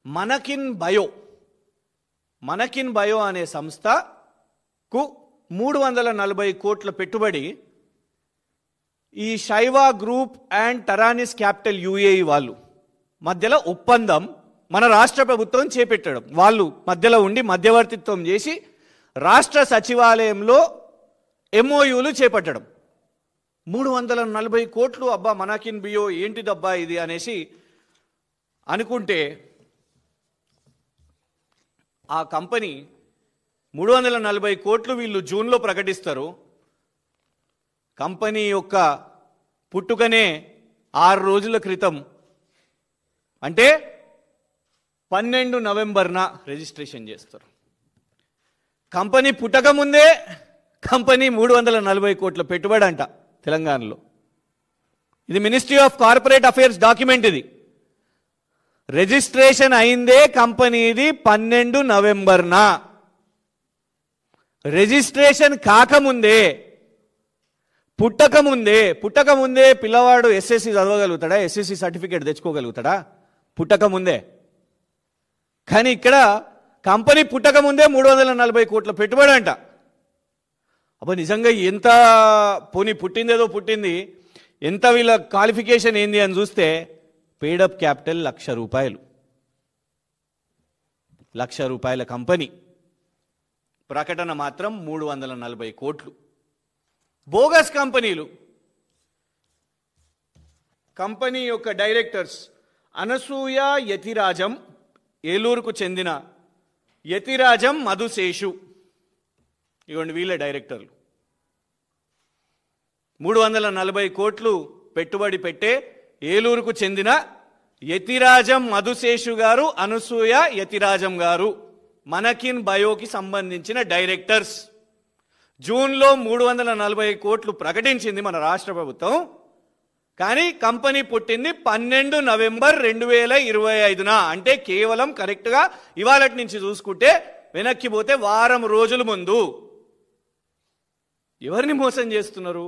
మనకిన్ bio అనే సంస్థకు 340 కోట్ల పెట్టుబడి ఈ శైవా గ్రూప్ అండ్ టరానిస్ క్యాపిటల్ యుఏఈ వాళ్ళు మధ్యలో ఒప్పందం మన రాష్ట్ర ప్రభుత్వం చేపట్టడం, వాళ్ళు మధ్యలో ఉండి మధ్యవర్తిత్వం చేసి రాష్ట్ర సచివాలయంలో ఎంఓయూలు చేపట్టడం. 340 కోట్లు, అబ్బా మనకిన్ బియో ఏంటిదబ్బా ఇది అనేసి అనుకుంటే ఆ కంపెనీ 340 కోట్లు వీళ్ళు జూన్లో ప్రకటిస్తారు. కంపెనీ యొక్క పుట్టుకనే 6 రోజుల క్రితం, అంటే 12 నవంబర్న రిజిస్ట్రేషన్ చేస్తారు. కంపెనీ పుట్టక ముందే కంపెనీ 340 కోట్ల పెట్టుబడి అంట తెలంగాణలో. ఇది ministry of corporate affairs document. ఇది రిజిస్ట్రేషన్ అయిందే కంపెనీది 12 నవంబర్న. రిజిస్ట్రేషన్ కాకముందే, పుట్టకముందే పిల్లవాడు ఎస్ఎస్సి చదవగలుగుతాడా? ఎస్ఎస్సి సర్టిఫికేట్ తెచ్చుకోగలుగుతాడా? పుట్టకముందే. కానీ ఇక్కడ కంపెనీ పుట్టకముందే 340 కోట్ల పెట్టుబడి అంట. అబ్బా నిజంగా ఎంత పోనీ పుట్టిందేదో పుట్టింది, ఎంత వీళ్ళ క్వాలిఫికేషన్ ఏంది అని చూస్తే పేడప్ క్యాపిటల్ ₹1,00,000. ₹1,00,000 కంపెనీ, ప్రకటన మాత్రం 340 కోట్లు. బోగస్ కంపెనీలు. కంపెనీ యొక్క డైరెక్టర్స్ అనసూయ యతిరాజం, ఏలూరుకు చెందిన యతిరాజం మధుశేషు, ఇవ్వండి వీళ్ళ డైరెక్టర్లు. 340 కోట్లు పెట్టుబడి పెట్టే ఏలూరుకు చెందిన యతిరాజం మధుశేషు గారు, అనసూయ యతిరాజం గారు మనకిన్ బయోకి సంబంధించిన డైరెక్టర్స్. జూన్లో 340 కోట్లు ప్రకటించింది మన రాష్ట్ర ప్రభుత్వం. కానీ కంపెనీ పుట్టింది 12 నవంబర్ 2025న. అంటే కేవలం కరెక్ట్గా ఇవాళటి నుంచి చూసుకుంటే వెనక్కి పోతే వారం రోజుల ముందు. ఎవరిని మోసం చేస్తున్నారు?